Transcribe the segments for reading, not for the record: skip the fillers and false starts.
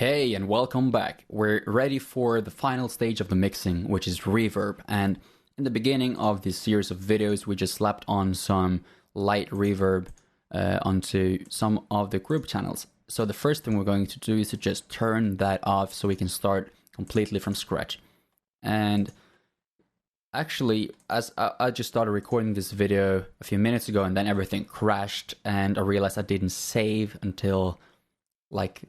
Hey, and welcome back. We're ready for the final stage of the mixing, which is reverb. And in the beginning of this series of videos, we just slapped on some light reverb onto some of the group channels. So the first thing we're going to do is to just turn that off so we can start completely from scratch. And actually, as I just started recording this video a few minutes ago, and then everything crashed, and I realized I didn't save until like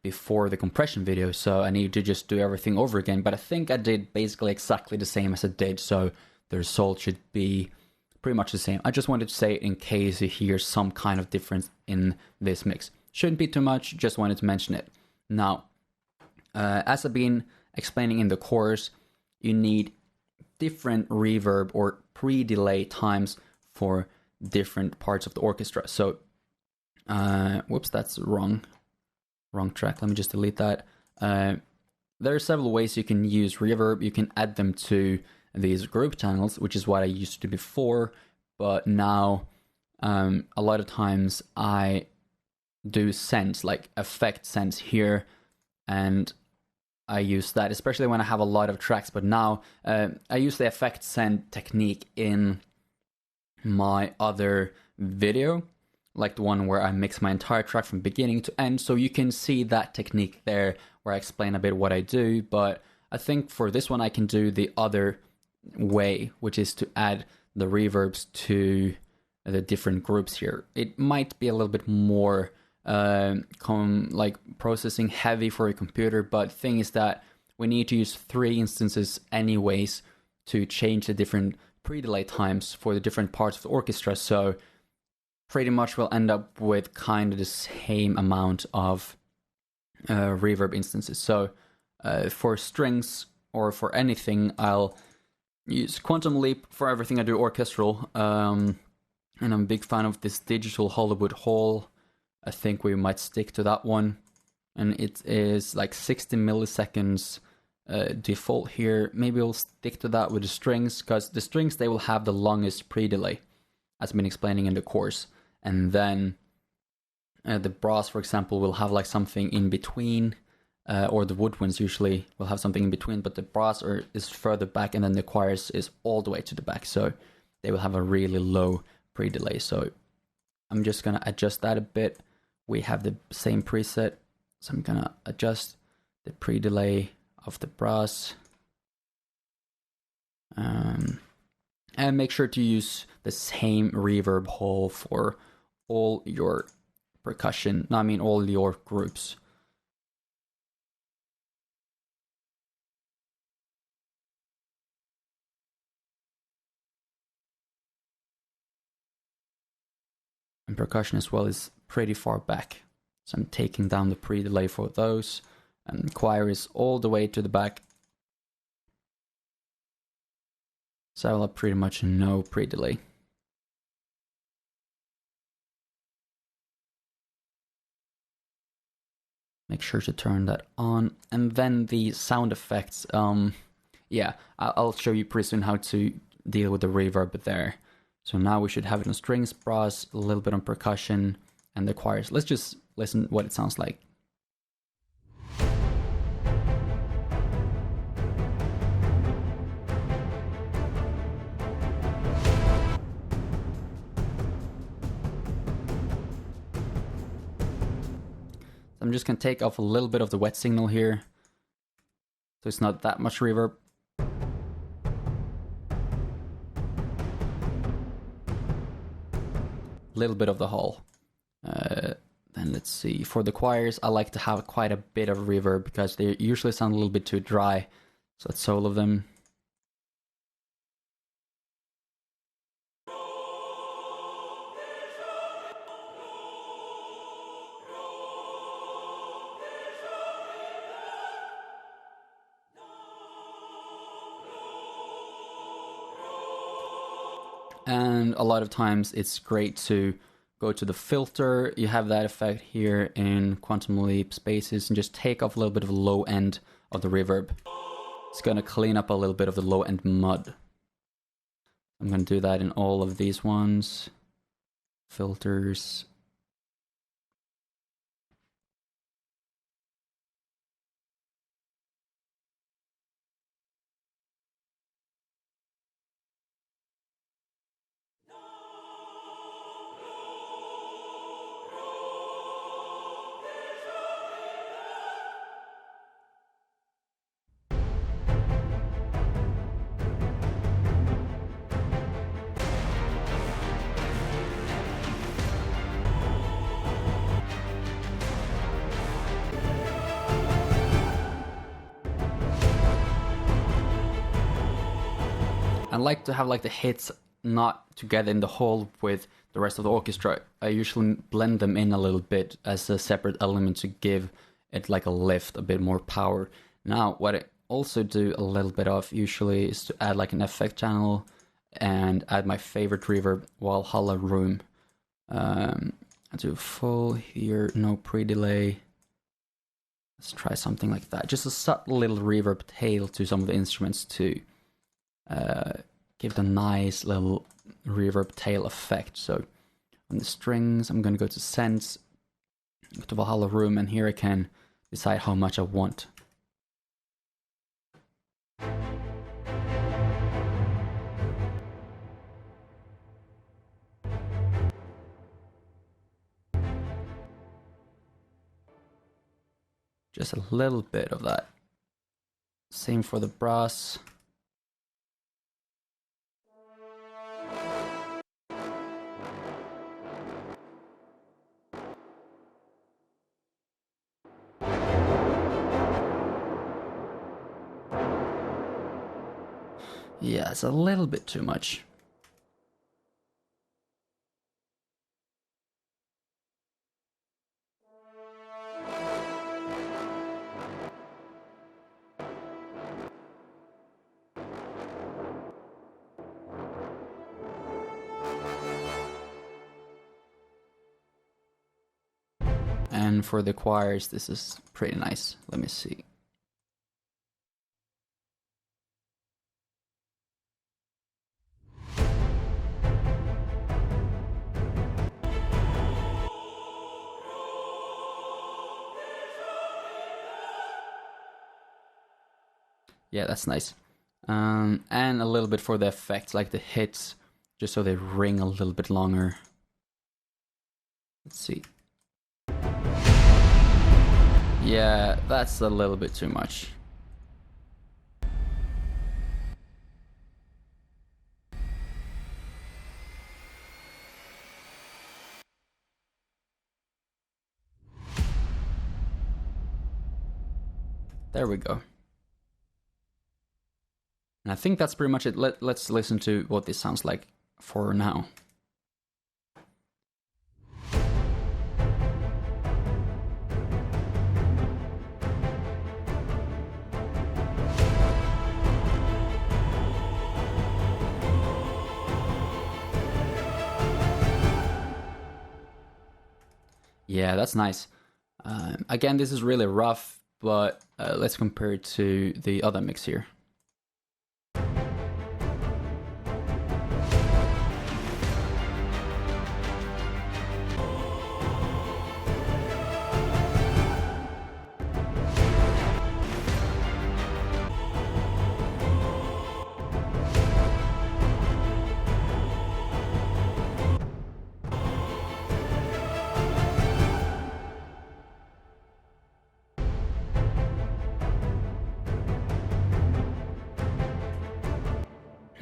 before the compression video, so I need to just do everything over again. But I think I did basically exactly the same as I did, so the result should be pretty much the same. I just wanted to say in case you hear some kind of difference in this mix. Shouldn't be too much, just wanted to mention it. Now, as I've been explaining in the course, you need different reverb or pre-delay times for different parts of the orchestra. So, whoops, that's wrong track. Let me just delete that. There are several ways you can use reverb. You can add them to these group channels, which is what I used to do before, but now a lot of times I do sends, like effect sends here, and I use that, especially when I have a lot of tracks. But now I use the effect send technique in my other video, like the one where I mix my entire track from beginning to end. So you can see that technique there where I explain a bit what I do. But I think for this one I can do the other way, which is to add the reverbs to the different groups here. It might be a little bit more like processing heavy for a computer, but the thing is that we need to use 3 instances anyways to change the different pre-delay times for the different parts of the orchestra. So pretty much we'll end up with kind of the same amount of reverb instances. So for strings or for anything, I'll use Quantum Leap. For everything I do orchestral, and I'm a big fan of this Digital Hollywood Hall. I think we might stick to that one, and it is like 60 milliseconds default here. Maybe we'll stick to that with the strings, because the strings, they will have the longest pre-delay, as I've been explaining in the course. And then the brass, for example, will have like something in between, or the woodwinds usually will have something in between, but the brass is further back, and then the choirs is all the way to the back, so they will have a really low pre-delay. So I'm just gonna adjust that a bit. We have the same preset, so I'm gonna adjust the pre-delay of the brass. And make sure to use the same reverb hole for all your percussion, all your groups. And percussion as well is pretty far back, so I'm taking down the pre-delay for those, and choir is all the way to the back, so I'll have pretty much no pre-delay. Make sure to turn that on. And then the sound effects, yeah, I'll show you pretty soon how to deal with the reverb there. So now we should have it on strings, brass, a little bit on percussion, and the choirs. Let's just listen what it sounds like. I'm just going to take off a little bit of the wet signal here, so it's not that much reverb. Little bit of the hull. Then let's see, for the choirs, I like to have quite a bit of reverb because they usually sound a little bit too dry. So that's all of them. And a lot of times it's great to go to the filter. You have that effect here in Quantum Leap Spaces, and just take off a little bit of the low end of the reverb. It's going to clean up a little bit of the low end mud. I'm going to do that in all of these ones. Filters. I like to have like the hits not together in the whole with the rest of the orchestra. I usually blend them in a little bit as a separate element to give it like a lift, a bit more power. Now, what I also do a little bit of usually is to add like an effect channel and add my favorite reverb, Valhalla Room. I do full here, no pre-delay. Let's try something like that. Just a subtle little reverb tail to some of the instruments to give it a nice little reverb tail effect. So on the strings, I'm going to go to Sense, go to Valhalla Room, and here I can decide how much I want. Just a little bit of that. Same for the brass. Yeah, it's a little bit too much. And for the choirs, this is pretty nice. Let me see. Yeah, that's nice. And a little bit for the effects, like the hits, just so they ring a little bit longer. Let's see. Yeah, that's a little bit too much. There we go. And I think that's pretty much it. Let's listen to what this sounds like for now. Yeah, that's nice. Again, this is really rough, but let's compare it to the other mix here.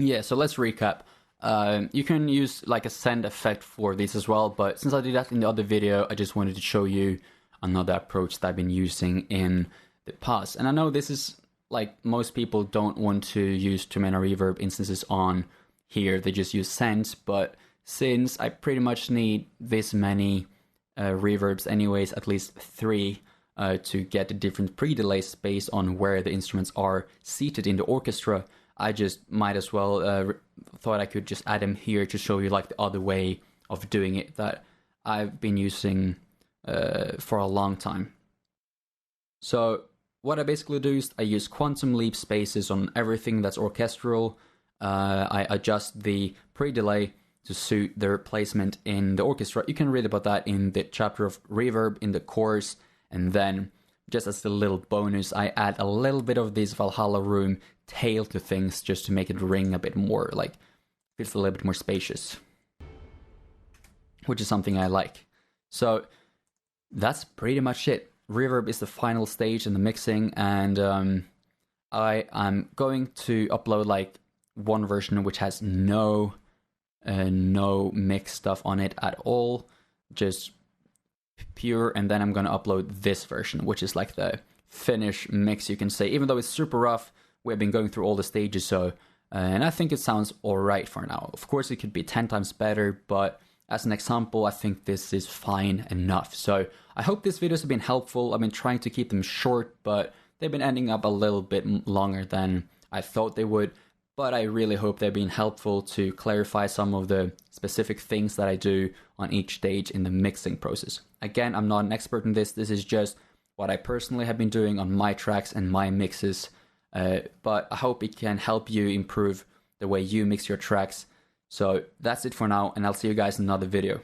Yeah, so let's recap. You can use like a send effect for this as well, but since I did that in the other video, I just wanted to show you another approach that I've been using in the past. And I know this is like most people don't want to use too many reverb instances on here, they just use send, but since I pretty much need this many reverbs anyways, at least 3, to get the different pre-delays based on where the instruments are seated in the orchestra, I just might as well thought I could just add them here to show you like the other way of doing it that I've been using for a long time. So what I basically do is I use quantum leap spaces on everything that's orchestral. I adjust the pre-delay to suit their placement in the orchestra. You can read about that in the chapter of reverb in the course, and then just as a little bonus, I add a little bit of this Valhalla Room tail to things just to make it ring a bit more, like feels a little bit more spacious, which is something I like. So that's pretty much it. Reverb is the final stage in the mixing, and I'm going to upload like one version which has no mix stuff on it at all, just pure, and then I'm going to upload this version, which is like the finished mix, you can say. Even though it's super rough, we've been going through all the stages, so and I think it sounds alright for now. Of course, it could be 10 times better, but as an example, I think this is fine enough. So I hope these videos have been helpful. I've been trying to keep them short, but they've been ending up a little bit longer than I thought they would. But I really hope they've been helpful to clarify some of the specific things that I do on each stage in the mixing process. Again, I'm not an expert in this. This is just what I personally have been doing on my tracks and my mixes. But I hope it can help you improve the way you mix your tracks. So that's it for now, and I'll see you guys in another video.